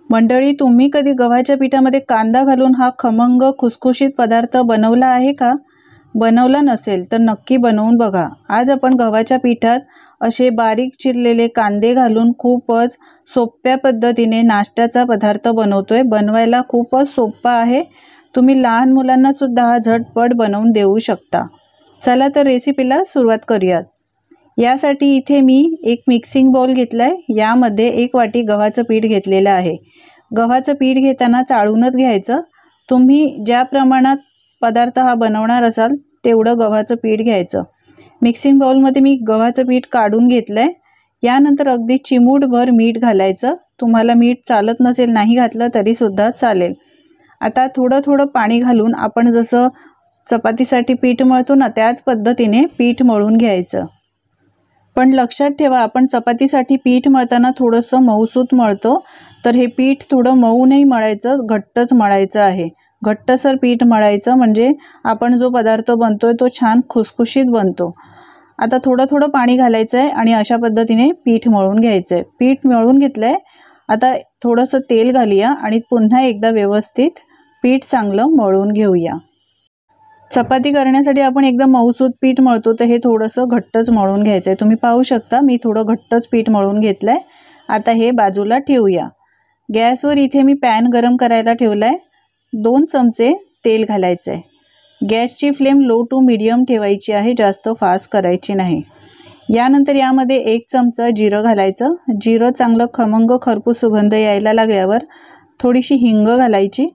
मंडळी, तुम्ही कधी गव्हाच्या पिठामध्ये कांदा घालून हा खमंग खुसखुशीत पदार्थ बनवला आहे का? बनवला नसेल तर नक्की बनवून बघा. आज आपण गव्हाच्या पिठात असे बारीक चिरलेले कांदे घालून खूपच सोप्या पद्धतीने नाश्त्याचा पदार्थ बनवतोय. बनवायला खूपच सोपा आहे. तुम्ही लहान मुलांना सुद्धा हा झटपट बनवून देऊ शकता. चला तर रेसिपीला सुरुवात करूयात. यासाठी इथे मी एक मिक्सिंग बाउल घेतलाय. यामध्ये 1 वाटी गव्हाचं पीठ घेतलेलं आहे. गव्हाचं पीठ घेताना चाळूनच घ्यायचं. तुम्ही ज्या प्रमाणात पदार्थ हा बनवणार असाल तेवढं गव्हाचं पीठ घ्यायचं. मिक्सिंग बाउलमध्ये मी गव्हाचं पीठ काढून घेतलंय. यानंतर अगदी चिमूटभर मीठ घालायचं. तुम्हाला मीठ चालत नसेल, नाही घातलं तरी सुद्धा चालेल. आता थोडं थोडं पाणी घालून आपण जसं चपातीसाठी पीठ मळतो ना, त्याच पद्धतीने पीठ मळून घ्यायचं. पण लक्षात ठेवा, आपण चपातीसाठी पीठ मळताना थोडंसं मऊसूत मळतो, तर हे पीठ थोडं मऊ नाही मळायचं, घट्टच मळायचं आहे. घट्टसर पीठ मळायचं म्हणजे आपण जो पदार्थ बनतोय तो छान खुसखुशीत बनतो. आता थोडं थोडं पाणी घालायचं आहे आणि अशा पद्धतीने पीठ मळून घ्यायचं आहे. पीठ मळून घेतलं आहे. आता थोडंसं तेल घालूया आणि पुन्हा एकदा व्यवस्थित पीठ चांगलं मळून घेऊया. चपाती करण्यासाठी आपण एकदम मऊसूत पीठ मळतो, तर हे थोडंसं घट्टच मळून घ्यायचं आहे. तुम्ही पाहू शकता मी थोडं घट्टच पीठ मळून घेतलं आहे. आता हे बाजूला ठेवूया. गॅसवर इथे मी पॅन गरम करायला ठेवला आहे. 2 चमचे तेल घालायचं आहे. गॅसची फ्लेम लो टू मीडियम ठेवायची आहे, जास्त फास्ट करायची नाही. यानंतर यामध्ये 1 चमचा जिरं घालायचं. जिरं चांगलं खमंग खरपूस सुगंध यायला लागल्यावर थोडीशी हिंग घालायची.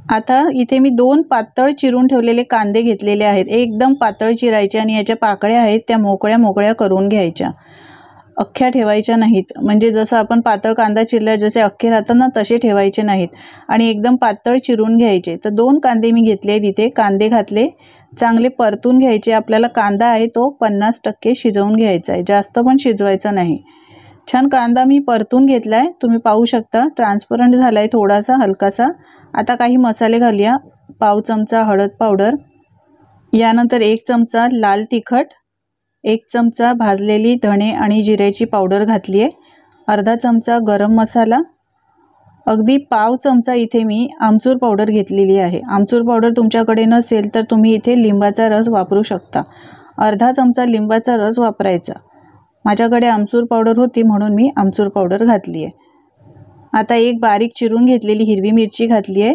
आता इथे मी 2 पातळ चिरून ठेवलेले कांदे घेतलेले आहेत. एकदम पातळ चिरायचे आणि याच्या पाकळ्या आहेत त्या मोकळ्या मोकळ्या करून घ्यायच्या. अख्ख्या ठेवायच्या नाहीत. म्हणजे जसं आपण पातळ कांदा चिरला जसे अख्खे राहतात ना, तसे ठेवायचे नाहीत आणि एकदम पातळ चिरून घ्यायचे. तर 2 कांदे मी घेतले. तिथे कांदे घातले, चांगले परतून घ्यायचे. आपल्याला कांदा आहे तो 50% शिजवून घ्यायचा आहे, जास्त पण शिजवायचा नाही. छान कांदा मी परतून घेतला आहे. तुम्ही पाहू शकता ट्रान्सपरंट झाला आहे थोडासा, हलकासा. आता काही मसाले घालूया. पाव चमचा हळद पावडर, यानंतर 1 चमचा लाल तिखट, 1 चमचा भाजलेली धणे आणि जिऱ्याची पावडर घातली आहे, अर्धा चमचा गरम मसाला, अगदी पाव चमचा इथे मी आमचूर पावडर घेतलेली आहे. आमचूर पावडर तुमच्याकडे नसेल तर तुम्ही इथे लिंबाचा रस वापरू शकता. अर्धा चमचा लिंबाचा रस वापरायचा. माझ्याकडे आमचूर पावडर होती म्हणून मी आमचूर पावडर घातली आहे. आता 1 बारीक चिरून घेतलेली हिरवी मिरची घातली आहे.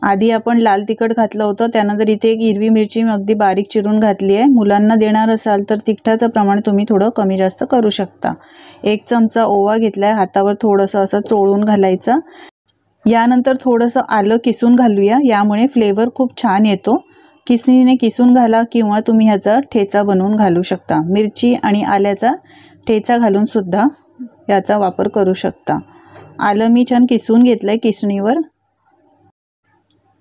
आधी आपण लाल तिखट घातलं होतं, त्यानंतर इथे 1 हिरवी मिरची मी अगदी बारीक चिरून घातली आहे. मुलांना देणार असाल तर तिखटाचं प्रमाण तुम्ही थोडं कमी जास्त करू शकता. 1 चमचा ओवा घेतला आहे. हातावर थोडंसं असं चोळून घालायचं. यानंतर थोडंसं आलं किसून घालूया, यामुळे फ्लेवर खूप छान येतो. किसणीने किसून घाला किंवा तुम्ही ह्याचा ठेचा बनवून घालू शकता. मिरची आणि आल्याचा ठेचा घालून सुद्धा याचा वापर करू शकता. आलं मी छान किसून घेतलं आहे किसणीवर.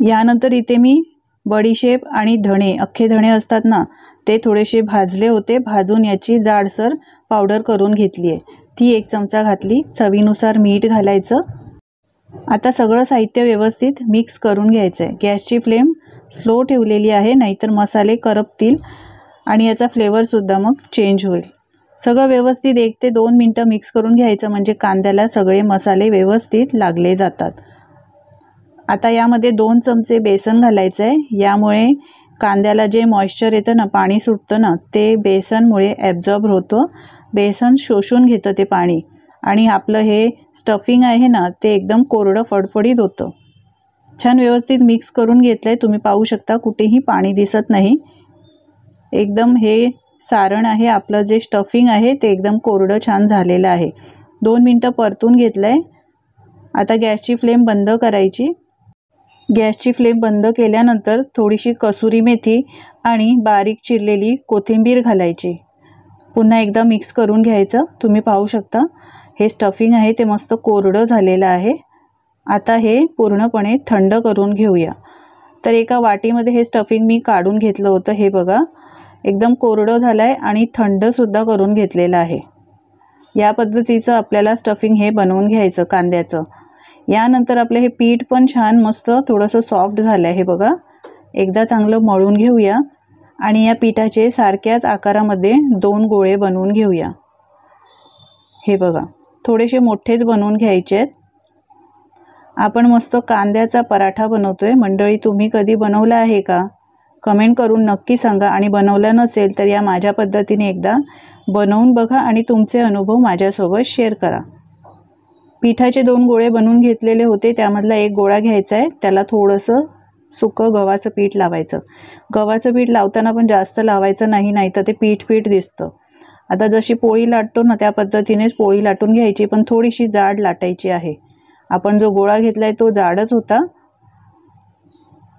यानंतर इथे मी बडीशेप आणि धणे, अख्खे धणे असतात ना, ते थोडेसे भाजले होते. भाजून याची जाडसर पावडर करून घेतली आहे, ती 1 चमचा घातली. चवीनुसार मीठ घालायचं. आता सगळं साहित्य व्यवस्थित मिक्स करून घ्यायचं आहे. गॅसची फ्लेम स्लो ठेवलेली आहे, नाहीतर मसाले करपतील आणि याचा फ्लेवरसुद्धा मग चेंज होईल. सगळं व्यवस्थित 1 ते 2 मिनटं मिक्स करून घ्यायचं, म्हणजे कांद्याला सगळे मसाले व्यवस्थित लागले जातात. आता यामध्ये 2 चमचे बेसन घालायचं आहे. यामुळे कांद्याला जे मॉइश्चर येतं ना, पाणी सुटतं ना, ते बेसनमुळे ॲब्झॉर्ब होतं. बेसन शोषून घेतं ते पाणी आणि आपलं हे स्टफिंग आहे ना, ते एकदम कोरडं फडफडीत होतं. छान व्यवस्थित मिक्स करून घेतलं आहे. तुम्ही पाहू शकता कुठेही पाणी दिसत नाही. एकदम हे सारण आहे, आपलं जे स्टफिंग आहे ते एकदम कोरडं छान झालेलं आहे. 2 मिनटं परतून घेतलं आहे. आता गॅसची फ्लेम बंद करायची. गॅसची फ्लेम बंद केल्यानंतर थोडीशी कसुरी मेथी आणि बारीक चिरलेली कोथिंबीर घालायची. पुन्हा एकदा मिक्स करून घ्यायचं. तुम्ही पाहू शकता हे स्टफिंग आहे ते मस्त कोरडं झालेलं आहे. आता हे पूर्णपणे थंड करून घेऊया. तर एका वाटीमध्ये हे स्टफिंग मी काढून घेतलं होतं. हे बघा एकदम कोरडं झालं आहे आणि थंडसुद्धा करून घेतलेलं आहे. या पद्धतीचं आपल्याला स्टफिंग हे बनवून घ्यायचं कांद्याचं. यानंतर आपलं हे पीठ पण छान मस्त थोडंसं सॉफ्ट झालं आहे. हे बघा एकदा चांगलं मळून घेऊया आणि या पिठाचे सारख्याच आकारामध्ये 2 गोळे बनवून घेऊया. हे बघा थोडेसे मोठेच बनवून घ्यायचे आहेत. आपण मस्त कांद्याचा पराठा बनवतोय मंडळी. तुम्ही कधी बनवला आहे का? कमेंट करून नक्की सांगा. आणि बनवला नसेल तर या माझ्या पद्धतीने एकदा बनवून बघा आणि तुमचे अनुभव माझ्यासोबत शेअर करा. पिठाचे 2 गोळे बनवून घेतलेले होते. त्यामधला एक गोळा घ्यायचा आहे. त्याला थोडंसं सुकं गव्हाचं पीठ लावायचं. गव्हाचं पीठ लावताना पण जास्त लावायचं नाही, नाहीतर ते पीठ दिसतं. आता जशी पोळी लाटतो ना त्या पद्धतीनेच पोळी लाटून घ्यायची, पण थोडीशी जाड लाटायची आहे. आपण जो गोळा घेतलाय तो जाडच होता.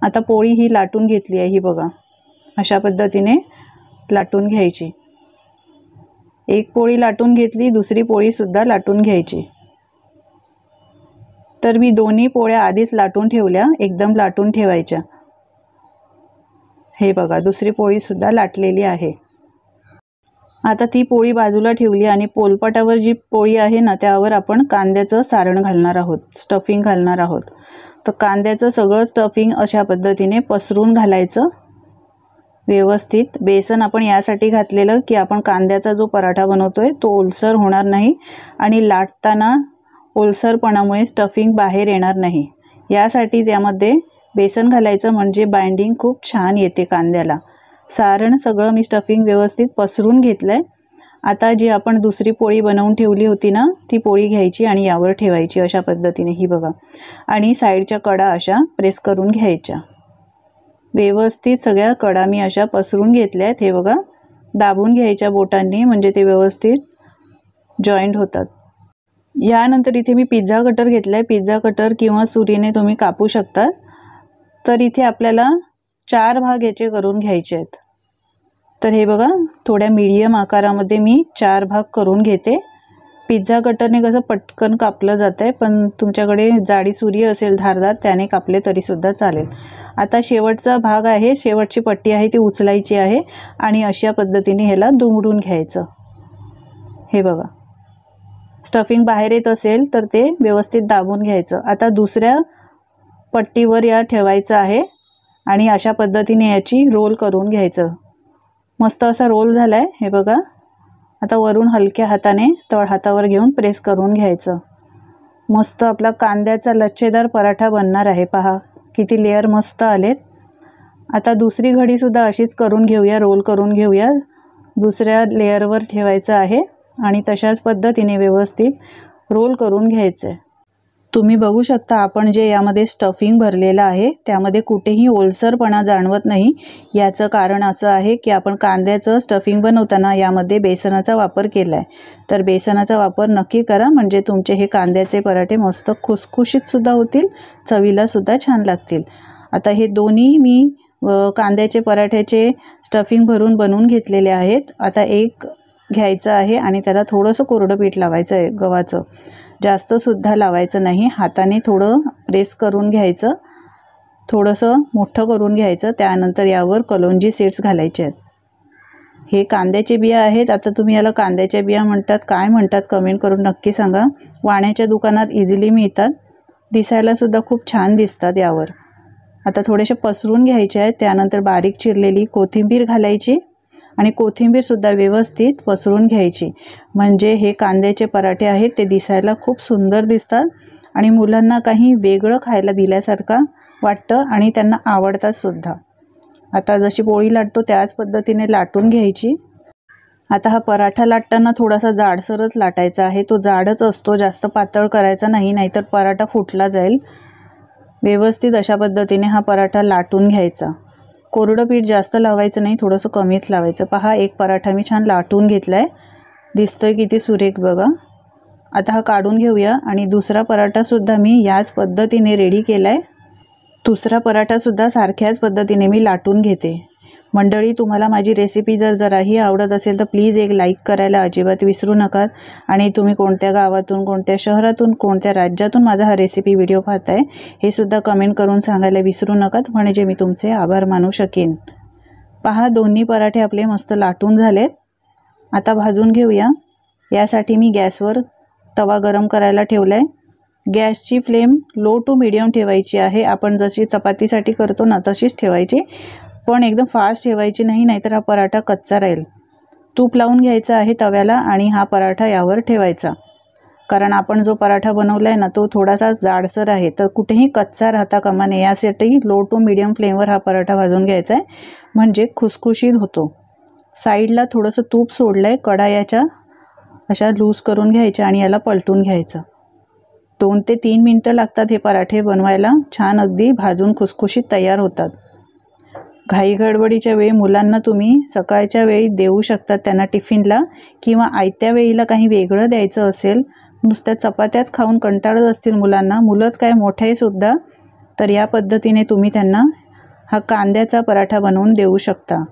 आता पोळी ही लाटून घेतली आहे. ही बघा, अशा पद्धतीने लाटून घ्यायची. एक पोळी लाटून घेतली, दुसरी पोळी सुद्धा लाटून घ्यायची. तर मी दोन्ही पोळ्या आधीच लाटून ठेवल्या, एकदम लाटून ठेवायच्या. हे बघा, दुसरी पोळी सुद्धा लाटलेली आहे. आता ती पोळी बाजूला ठेवली आणि पोलपाटावर जी पोळी आहे ना त्यावर आपण कांद्याचं सारण घालणार आहोत, स्टफिंग घालणार आहोत. तर कांद्याचं सगळं स्टफिंग अशा पद्धतीने पसरून घालायचं व्यवस्थित. बेसन आपण यासाठी घातलेलं की आपण कांद्याचा जो पराठा बनवतोय तो ओलसर होणार नाही आणि लाटताना ओलसरपणामुळे स्टफिंग बाहेर येणार नाही, यासाठीच यामध्ये बेसन घालायचं, म्हणजे बाइंडिंग खूप छान येते कांद्याला. सारण सगळं मी स्टफिंग व्यवस्थित पसरून घेतलंय. आता जी आपण दुसरी पोळी बनवून ठेवली होती ना ती पोळी घ्यायची आणि यावर ठेवायची अशा पद्धतीने. ही बघा, आणि साईडच्या कडा अशा प्रेस करून घ्यायच्या. व्यवस्थित सगळ्या कडा मी अशा पसरून घेतल्या आहेत. हे बघा, दाबून घ्यायच्या बोटांनी, म्हणजे ते व्यवस्थित जॉईंट होतात. यानंतर इथे मी पिझ्झा कटर घेतलाय. पिझ्झा कटर किंवा सुरीने तुम्ही कापू शकता. तर इथे आपल्याला 4 भाग याचे करून घ्यायचे आहेत. तर हे बघा, थोड्या मीडियम आकारामध्ये मी 4 भाग करून घेते. पिझ्झा कटरने कसं पटकन कापलं जातं आहे, पण तुमच्याकडे जाडी सुरी असेल धारदार त्याने कापले तरीसुद्धा चालेल. आता शेवटचा भाग आहे, शेवटची पट्टी आहे ती उचलायची आहे आणि अशा पद्धतीने ह्याला दुमडून घ्यायचं. हे बघा, स्टफिंग बाहेर येत असेल तर ते व्यवस्थित दाबून घ्यायचं. आता दुसऱ्या पट्टीवर या ठेवायचं आहे आणि अशा पद्धतीने याची रोल करून घ्यायचं. मस्त असा रोल झाला आहे. हे बघा, आता वरून हलक्या हाताने तळ हातावर घेऊन प्रेस करून घ्यायचं. मस्त आपला कांद्याचा लच्छेदार पराठा बनणार आहे. पहा किती लेअर मस्त आलेत. आता दुसरी घडीसुद्धा अशीच करून घेऊया, रोल करून घेऊया. दुसऱ्या लेअरवर ठेवायचं आहे आणि तशाच पद्धतीने व्यवस्थित रोल करून घ्यायचं आहे. तुम्ही बघू शकता आपण जे यामध्ये स्टफिंग भरलेलं आहे त्यामध्ये कुठेही ओलसरपणा जाणवत नाही. याचं कारण असं आहे की आपण कांद्याचं स्टफिंग बनवताना यामध्ये बेसनाचा वापर केला आहे. तर बेसनाचा वापर नक्की करा, म्हणजे तुमचे हे कांद्याचे पराठे मस्त खुसखुशीतसुद्धा होतील, चवीलासुद्धा छान लागतील. आता हे दोन्ही मी कांद्याचे पराठ्याचे स्टफिंग भरून बनवून घेतलेले आहेत. आता एक घ्यायचं आहे आणि त्याला थोडंसं कोरडं पीठ लावायचं आहे गव्हाचं. जास्तसुद्धा लावायचं नाही, हाताने थोडं प्रेस करून घ्यायचं, थोडंसं मोठं करून घ्यायचं. त्यानंतर यावर कलोंजी सीड्स घालायचे आहेत. हे कांद्याचे बिया आहेत. आता तुम्ही याला कांद्याच्या बिया म्हणतात काय म्हणतात कमेंट करून नक्की सांगा. वाण्याच्या दुकानात इझिली मिळतात, दिसायलासुद्धा खूप छान दिसतात यावर. आता थोडेसे पसरून घ्यायचे आहेत. त्यानंतर बारीक चिरलेली कोथिंबीर घालायची आणि कोथिंबीरसुद्धा व्यवस्थित पसरून घ्यायची, म्हणजे हे कांद्याचे पराठे आहेत ते दिसायला खूप सुंदर दिसतात आणि मुलांना काही वेगळं खायला दिल्यासारखं वाटतं आणि त्यांना आवडतात सुद्धा. आता जशी पोळी लाटतो त्याच पद्धतीने लाटून घ्यायची. आता हा पराठा लाटताना थोडासा जाडसरच लाटायचा आहे, तो जाडच असतो, जास्त पातळ करायचा नाही, नाहीतर पराठा फुटला जाईल. व्यवस्थित अशा पद्धतीने हा पराठा लाटून घ्यायचा. कोरडं पीठ जास्त लावायचं नाही, थोडंसं कमीच लावायचं. पहा, एक पराठा मी छान लाटून घेतला आहे, दिसतोय किती सुरेख बघा. आता हा काढून घेऊया आणि दुसरा पराठासुद्धा मी याच पद्धतीने रेडी केला आहे. दुसरा पराठासुद्धा सारख्याच पद्धतीने मी लाटून घेते. मंडळी, तुम्हाला माझी रेसिपी जराही आवडत असेल तर प्लीज एक लाईक करायला अजिबात विसरू नका. आणि तुम्ही कोणत्या गावातून, कोणत्या शहरातून, कोणत्या राज्यातून माझा हा रेसिपी व्हिडिओ पाहताय हे सुद्धा कमेंट करून सांगायला विसरू नका, म्हणजे मी तुमचे आभार मानू शकेन. पहा, दोन्ही पराठे आपले मस्त लाटून झालेत. आता भाजून घेऊया. यासाठी मी गॅसवर तवा गरम करायला ठेवला आहे. गॅसची फ्लेम लो टू मीडियम ठेवायची आहे. आपण जशी चपातीसाठी करतो ना तशीच ठेवायची, पण एकदम फास्ट ठेवायची नाही, नाहीतर हा पराठा कच्चा राहील. तूप लावून घ्यायचं आहे तव्याला आणि हा पराठा यावर ठेवायचा. कारण आपण जो पराठा बनवला आहे ना तो थोडासा जाडसर आहे, तर कुठेही कच्चा राहता कामा नये यासाठी लो टू मीडियम फ्लेमवर हा पराठा भाजून घ्यायचा आहे, म्हणजे खुसखुशीत होतो। साईडला थोडंसं तूप सोडलं आहे, कढायाच्या अशा लूज करून घ्यायच्या आणि याला पलटून घ्यायचं। 2 ते 3 मिनटं लागतात हे पराठे बनवायला, छान अगदी भाजून खुसखुशीत तयार होतात। घाई गडबडीच्या वेळी मुलांना तुम्ही सकाळच्या वेळी देऊ शकतात त्यांना टिफिनला, किंवा आयत्या वेळीला काही वेगळं द्यायचं असेल, नुसत्या चपात्याच खाऊन कंटाळत असतील मुलांना, मुलंच काय मोठेसुद्धा, तर या पद्धतीने तुम्ही त्यांना हा कांद्याचा पराठा बनवून देऊ शकता।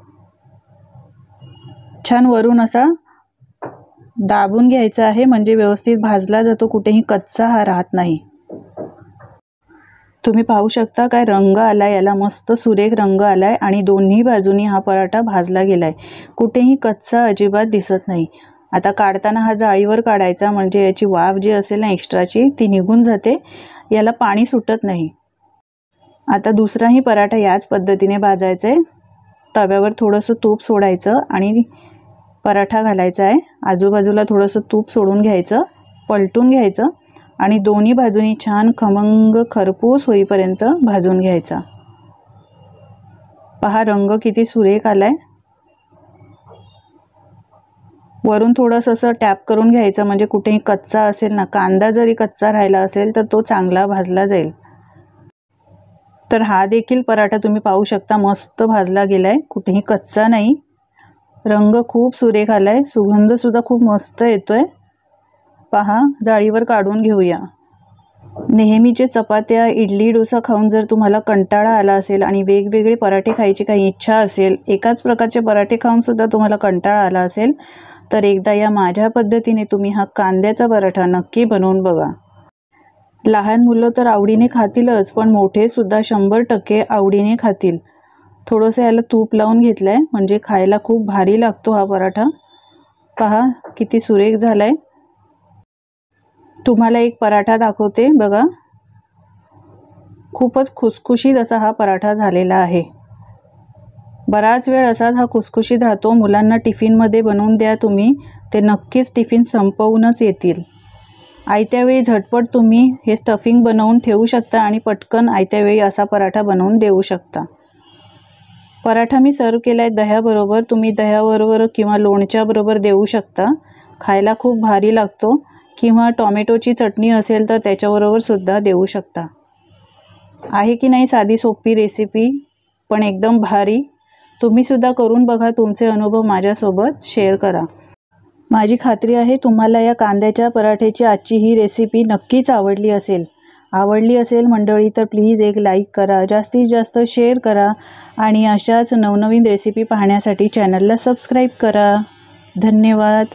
छान वरून असा दाबून घ्यायचा आहे, म्हणजे व्यवस्थित भाजला जातो, कुठेही कच्चा हा राहत नाही। तुम्ही पाहू शकता काय रंग आलाय याला, मस्त सुरेख रंग आलाय आणि दोन्ही बाजूनी हा पराठा भाजला गेलाय, कुठेही कच्चा अजिबात दिसत नाही। आता काढताना हा जाळीवर काढायचा, म्हणजे याची वाफ जी असेल ना एक्स्ट्राची ती निघून जाते, याला पाणी सुटत नाही। आता दुसराही पराठा याच पद्धतीने भाजायचा आहे। तव्यावर थोडंसं तूप सोडायचं आणि पराठा घालायचा आहे, आजूबाजूला थोडंसं तूप सोडून घ्यायचं, पलटून घ्यायचं आणि दोन्ही बाजूनी छान खमंग खरपूस होईपर्यंत भाजून घ्यायचा। पहा रंग किती सुरेख आलाय। वरून थोडंसं असं टॅप करून घ्यायचं, म्हणजे कुठेही कच्चा असेल ना, कांदा जरी कच्चा राहिला असेल तर तो चांगला भाजला जाईल। तर हा देखील पराठा तुम्ही पाहू शकता मस्त भाजला गेलाय, कुठेही कच्चा नाही, रंग खूप सुरेख आलाय, सुगंध सुद्धा खूप मस्त येतोय। पहा जाळीवर काढून घेऊया। नेहमीचे चपात्या इडली डोसा खाऊन जर तुम्हाला कंटाळा आला असेल आणि वेगवेगळे पराठे खायची काही इच्छा असेल, एकाच प्रकारचे पराठे खाऊन सुद्धा तुम्हाला कंटाळा आला असेल, तर एकदा या माझ्या पद्धतीने तुम्ही हा कांद्याचा पराठा नक्की बनवून बघा। लहान मुलं तर आवडीने खातीलच, पण मोठे सुद्धा 100% आवडीने खातील। थोडंसं याला तूप लावून घेतलंय, म्हणजे खायला खूप भारी लागतो हा पराठा। पहा किती सुरेख झालाय। तुम्हाला एक पराठा दाखवते बघा, खूपच खुसखुशीत असा हा पराठा झालेला आहे। बराच वेळ असाच हा खुसखुशीत राहतो। मुलांना टिफिनमध्ये बनवून द्या तुम्ही, ते नक्कीच टिफिन संपवूनच येतील। आयत्या वेळी झटपट तुम्ही हे स्टफिंग बनवून ठेवू शकता आणि पटकन आयत्या वेळी असा पराठा बनवून देऊ शकता। पराठा मी सर्व केलाय दह्याबरोबर, तुम्ही दह्याबरोबर किंवा लोणच्याबरोबर देऊ शकता, खायला खूप भारी लागतो, किंवा टोमॅटोची चटणी असेल तर त्याच्याबरोबर सुद्धा देऊ शकता। आहे की नाही साधी सोपी रेसिपी, पण एकदम भारी। तुम्ही सुद्धा करून बघा, तुमचे अनुभव माझ्यासोबत शेअर करा। माझी खात्री आहे तुम्हाला या कांद्याच्या पराठ्याची आजची ही रेसिपी नक्कीच आवडली असेल मंडळी, तर प्लीज एक लाईक करा, जास्तीत जास्त शेअर करा आणि अशाच नवनवीन रेसिपी पाहण्यासाठी चॅनलला सबस्क्राईब करा। धन्यवाद।